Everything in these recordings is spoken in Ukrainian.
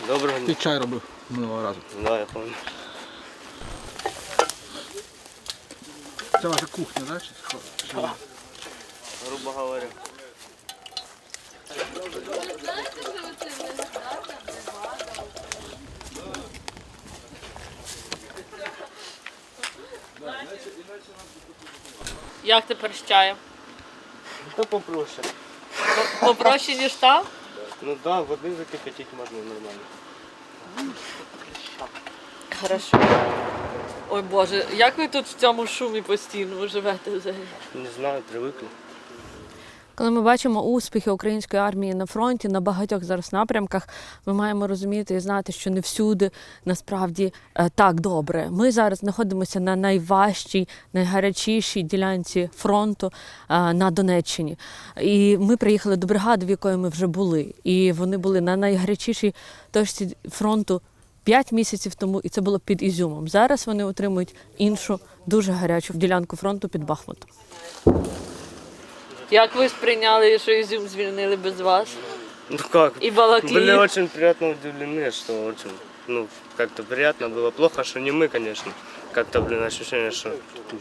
Доброго дня. Ти чай робив минулого разу. Да, я пам'ятаю. Це ваша кухня, так? Да? Грубо говоря. Як тепер з чаєм? Та попроще. Попроще, ніж там? Ну да, води закипятити можна нормально. Хорошо. Ой Боже, як ви тут в цьому шумі постійно живете взагалі? Не знаю, привикли. Коли ми бачимо успіхи української армії на фронті, на багатьох зараз напрямках, ми маємо розуміти і знати, що не всюди насправді так добре. Ми зараз знаходимося на найважчій, найгарячішій ділянці фронту на Донеччині. І ми приїхали до бригади, в якої ми вже були. І вони були на найгарячішій точці фронту 5 місяців тому, і це було під Ізюмом. Зараз вони отримують іншу, дуже гарячу ділянку фронту під Бахмутом. Як ви сприйняли, що Ізюм звільнили без вас? Ну как? И Балаклеев. Были очень приятно удивлены, что очень, как-то приятно было. Плохо, что не мы, конечно. Как-то, ощущение, что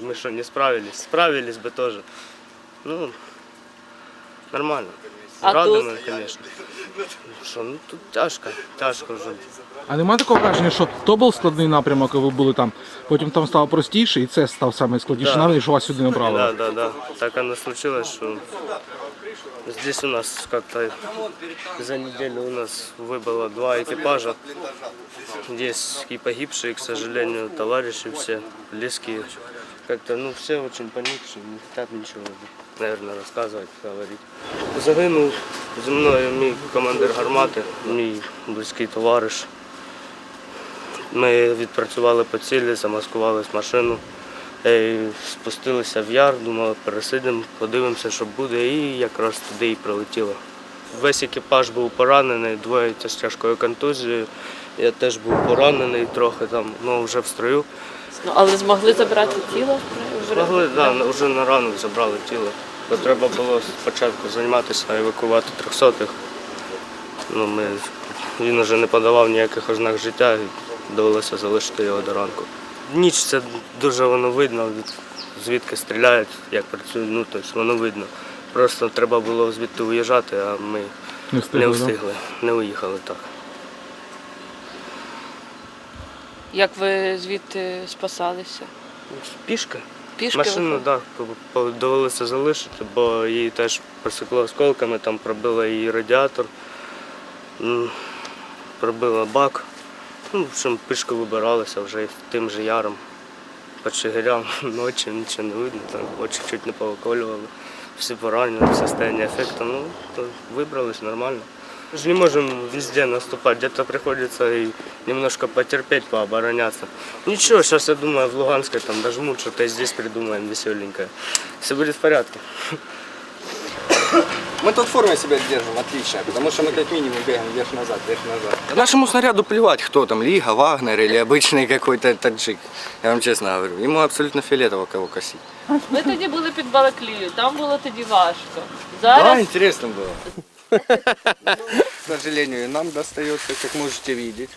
мы что, не справились. Справились бы тоже. Ну, нормально. А Рады тут? мы, конечно. Что, тут тяжко уже. А немає такого враження, що то був складний напрямок, і ви були там, потім там стало простіше, і це став найскладніший напрямок, що вас сюди направили? Да. Так оно случилось, что здесь у нас как-то за неделю у нас выбыло 2 экипажа. Есть и погибшие, к сожалению, товарищи все, близкие. Как-то, все очень поникшие, не хотят ничего, наверное, рассказывать, говорить. Загинув зі мною мій командир гармати, мій близький товариш. Ми відпрацювали по цілі, замаскували машину, спустилися в яр, думали, пересидимо, подивимося, що буде, і якраз туди і прилетіло. Весь екіпаж був поранений, 2 з тяжкою контузією. Я теж був поранений трохи там, вже в строю. Але змогли забрати тіло? Змогли, так, вже на ранок забрали тіло. Бо треба було спочатку займатися, евакувати 300-х. Він вже не подавав ніяких ознак життя, і довелося залишити його до ранку. Ніч це дуже воно видно, звідки стріляють, як працюють, тобто воно видно. Просто треба було звідти виїжджати, а ми не встигли, не уїхали так. Як ви звідти спасалися? Пішки. Пішки? Машину, так, довелося залишити, бо її теж просекло осколками, там пробило її радіатор, пробило бак. В общем, пішки вибиралися вже тим же яром. По Чигирям ночі нічого не видно, там очі чуть не повиколювали. Всі поранені, в стані ефекту, то вибрались нормально. Мы же не можем везде наступать, где-то приходится и немножко потерпеть, пообороняться. Ничего, сейчас я думаю, в Луганской там дожмут, что-то и здесь придумаем веселенькое. Все будет в порядке. Мы тут в форме себя держим, отлично, потому что мы как минимум бегаем вверх-назад, вверх-назад. Нашему снаряду плевать, кто там, Лига, Вагнер или обычный какой-то таджик. Я вам честно говорю, ему абсолютно фиолетово кого косить. Ми тоді були під Балаклією, там було тоді важко. Да, Зараз интересно было. К сожалению, нам достается, как можете видеть.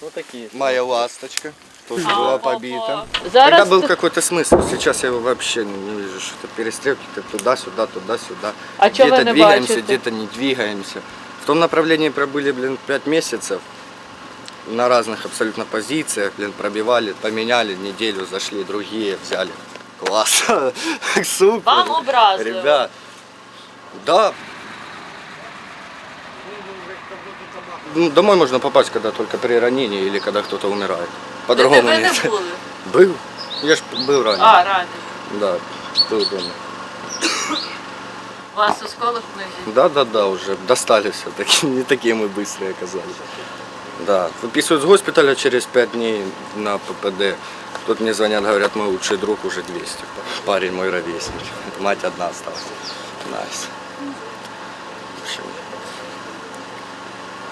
Вот такие. Моя ласточка тоже была побита. Зараз Тогда был какой-то смысл, сейчас я его вообще не вижу, что-то перестрелки туда-сюда, туда-сюда. А чё вы Где-то не двигаемся, бачите? где-то не двигаемся. В том направлении пробыли, 5 месяцев. На разных абсолютно позициях, пробивали, поменяли, неделю зашли, другие взяли. Класс, супер. вам образливо. Ребят, да. Домой можно попасть, когда только при ранении или когда кто-то умирает. По-другому ви не нет. були? Был. Я ж был ранен. Ранен. Да, был дома. Вас осколок в нозі? Да, уже достали все-таки. Не такие мы быстрые оказались. Да, выписывают с госпиталя через 5 дней на ППД. Тут мне звонят, говорят, мой лучший друг уже 200. Парень мой ровесник. Мать одна осталась. Найс. В общем,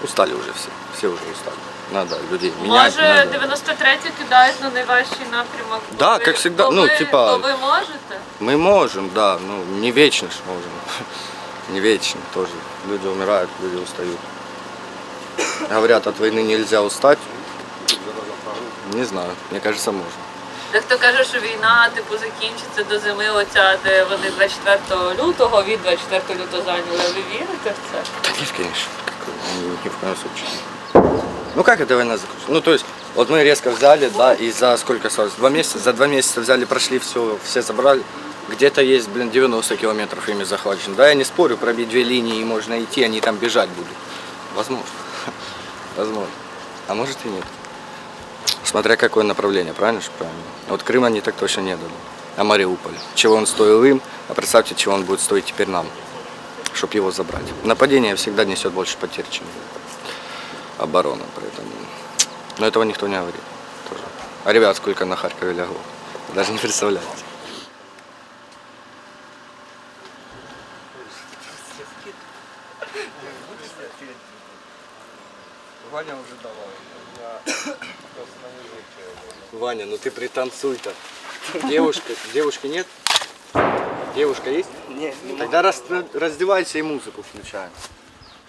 устали уже все уже устали. Надо людей менять. Може, надо. 93-й кидають на найважчий напрямок? Да, как всегда, то типа- То ви можете? Мы можем, да, не вечно ж можем. Не вечно тоже. Люди умирают, люди устают. Говорят, от войны нельзя устать. Не знаю, мне кажется, можно. Дехто каже, що війна типу закінчиться до зими, оця, де вони 24 лютого, від 24 лютого зайняли. Ви вірите в це? Да нет, конечно. Ни в коем случае. Ну как эта война закончилась? Ну то есть, вот мы резко взяли, да, и за сколько осталось? 2 месяца? За 2 месяца взяли, прошли все забрали. Где-то есть, 90 километров ими захвачено. Да, я не спорю, пробить 2 линии и можно идти, они там бежать будут. Возможно. Возможно. А может и нет. Смотря какое направление, правильно же? Правильно. Вот Крым они так точно не дали. А Мариуполь. Чего он стоил им, а представьте, чего он будет стоить теперь нам, чтобы его забрать. Нападение всегда несет больше потерь, чем оборона. Поэтому... Но этого никто не говорит. Тоже. А ребят, сколько на Харькове лягло. Даже не представляете. Ваня уже давай. Ваня, ну ты пританцуй-то. Девушки нет? Девушка есть? Ні, Тогда раздевайся и музыку включаем.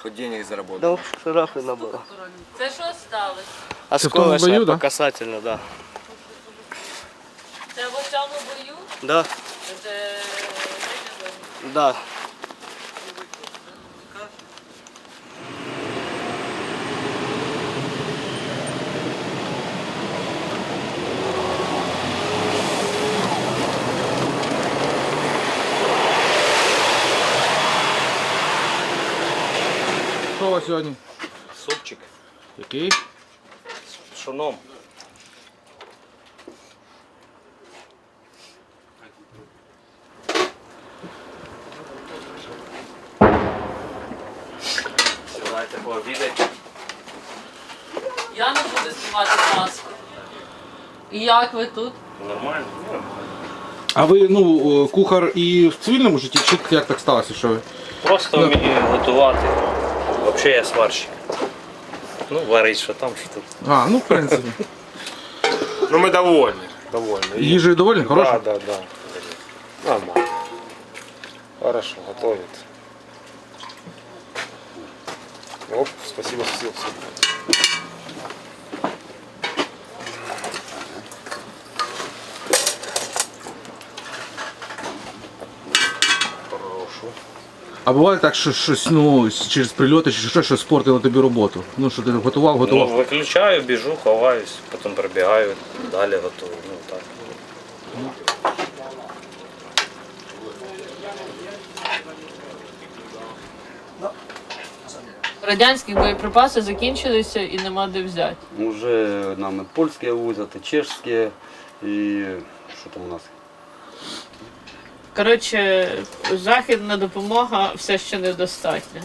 Хоть денег заработаем. дав штрафи набрав. Це що сталося? А Це в тому бою, сколочная да? по касательно, да. Це в цьому бою? Да, Це да. Що у вас сьогодні? Супчик. Який? С шуном. Давайте пообідайте. Я не буду знімати маску. І як ви тут? Нормально? А ви, ну, кухар і в цивільному житті, чи як так сталося, що ви? Просто вмію готувати. Взагалі я сварщик. Ну, варить, що там, що тут. А, ну в принципі. Ну мы довольны, довольны. Їжею доволі? Хорошо? Да. Нормально. Хорошо, готовит. Оп, спасибо. Прошу. А буває так, що щось, ну, через прильоти чи щось спортило тобі роботу? Ну, що ти готував? Ну, виключаю, біжу, ховаюсь, потім прибігаю, далі готую. Ну, так. Радянські боєприпаси закінчилися і нема де взяти. Уже нам и польские возят, и чешские, и что там у нас? Коротше, західна допомога все ще недостатня.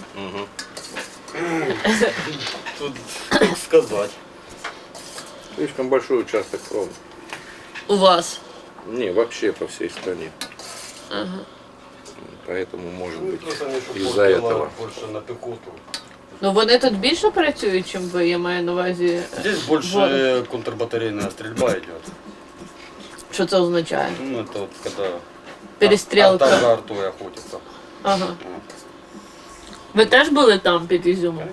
Тут как сказать. Слишком большой участок фронта. У вас. Не, вообще по всей стране. Поэтому, может быть, из-за этого. Больше на пехоту. Ну вони тут більше працюють, чим ви, я маю на увазі. Здесь больше контрбатарейная стрельба идет. Що це означає? Ну, это вот когда Перестрілка. арта за артой охотится. Ага. Ви теж були там під Ізюмом?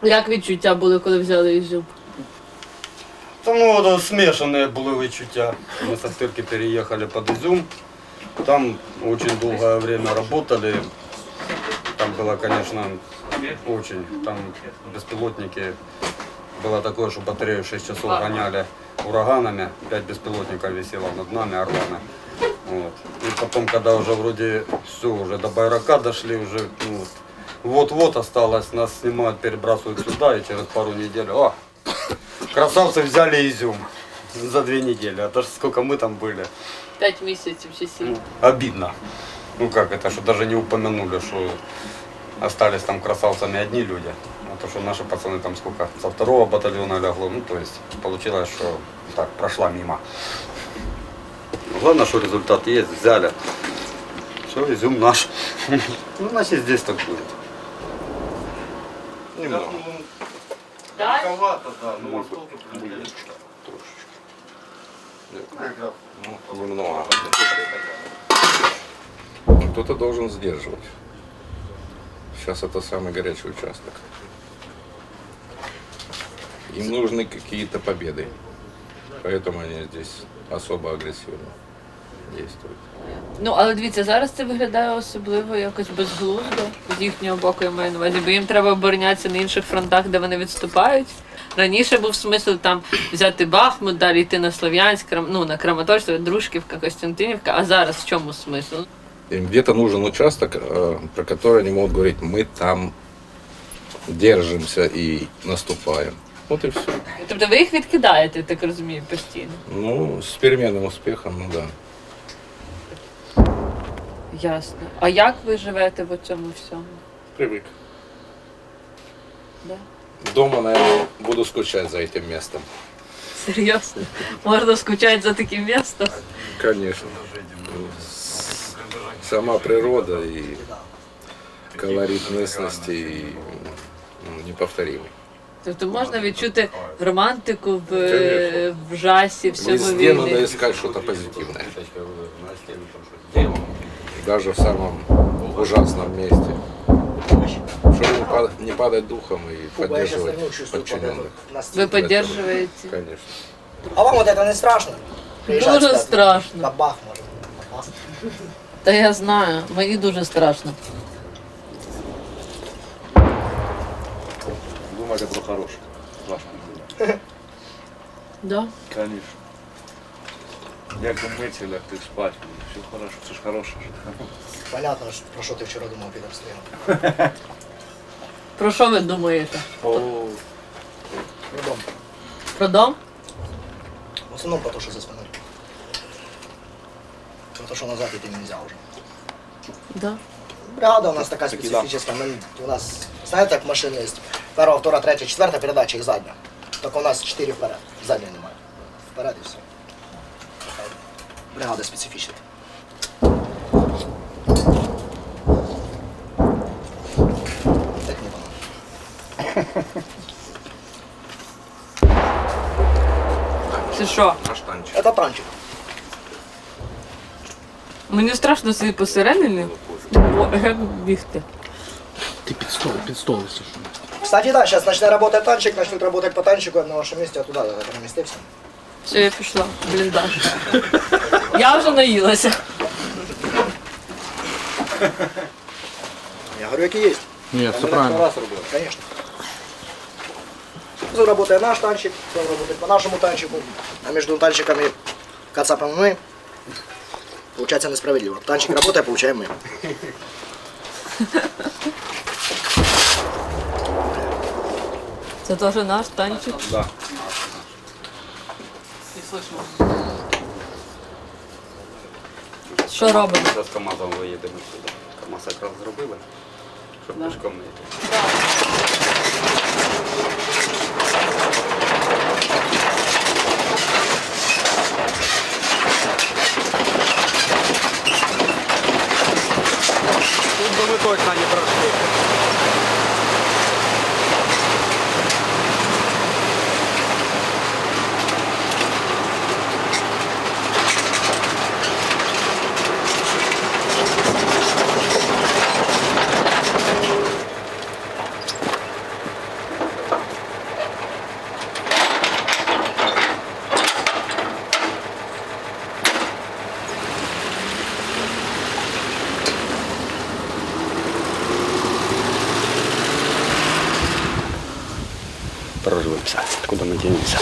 Як відчуття були, коли взяли Ізюм? Там ну, вот, смешанные были відчуття. Мы со Стырки переехали под Изюм. Там очень долгое время работали. Там было, конечно, очень. Там беспилотники. Было такое, что батарею 6 часов гоняли ураганами. 5 беспилотников висело над нами, орлами. Вот. И потом, когда уже вроде все, уже до Байрака дошли, уже ну, вот-вот осталось, нас снимают, перебрасывают сюда, и через пару недель, красавцы взяли Изюм за 2 недели. А то ж сколько мы там были. 5 місяців чи 7. Обидно. Ну как это, что даже не упомянули, что остались там красавцами одни люди. А то, что наши пацаны там сколько, со 2-го батальона лягло, ну то есть получилось, что так, прошла мимо. Главное, что результат есть, взяли. Все, Изюм наш. Ну, значит, здесь так будет. Немного. Так? Да, ну, Немного. Но кто-то должен сдерживать. Сейчас это самый горячий участок. Им нужны какие-то победы. Поэтому они здесь особо агрессивно действуют. Ну, але дивіться, зараз це виглядає особливо якось безглуздо з їхнього боку, я маю на увазі, бо їм треба оборонятися на інших фронтах, де вони відступають. Раніше був смисл там взяти Бахмут, далі йти на Слов'янськ, ну, на Краматорськ, Дружківка, Костянтинівка, а зараз в чому смисл? Им где-то нужен участок, про который они могут говорить, мы там держимся и наступаем. Вот и все. Тобто ви їх відкидаєте, так розумію, постійно? Ну, с переменным успехом, ну да. Ясно. А як ви живете в цьому всьому? Привык. Да? Дома, наверное, буду скучать за этим местом. Серйозно? Можна скучати за таким містом? Конечно. Сама природа и колорит местности неповторимый. Тобто можна відчути романтику в жасі, всьому Везде надо війни. искать что-то позитивное. Даже в самом ужасном месте. Чтобы не падать духом и поддерживать подчиненных. Ви підтримуєте? Конечно. А вам вот это не страшно? Приезжать Дуже сюда, страшно. На бах, может. Опасно. Та я знаю, мені дуже страшно. Думайте про хороше. Страшно. Да? Конечно. Як умитися, лягти спати. Все хорошо, це ж хороше. Понятно, про что ты вчера думал перед обстрелом. Про що ви думаєте? Про дом. Про дом? В основном про то, что за спиной. Про то, что назад идти нельзя уже. Да. Бригада у нас такая специфическая. У нас, знаете, как машины есть? Первая, вторая, третья, четвертая передача, их задняя. Только у нас 4 вперед. Задняя немає. Вперед и все. Бригада специфичная. Так не было. Це що? Наш танчик. Это танчик. Мені страшно сидіти посередині. О, як бігти? Ти під стол, якщо що. Кстати, да, сейчас начнет работать танчик, начнут работать по танчику, я на вашем месте, а туда я переместился. Все, я пішла. в Бліндаж. Я вже наїлася. Я говорю, какие есть. Ні, все правильно. Конечно. Тут работает наш танчик, он работает по нашему танчику, а между танчиками кацапом мы. Получается несправедливо. Танчик работает, получаем мы. Це теж наш танчик. Да. Що робимо? Зараз з КАМАЗом виїдемо сюди. КАМАЗ якраз зробили, щоб пішком не йти. Тут би ми точно не пройшли. Прорвемся. Куда мы денемся?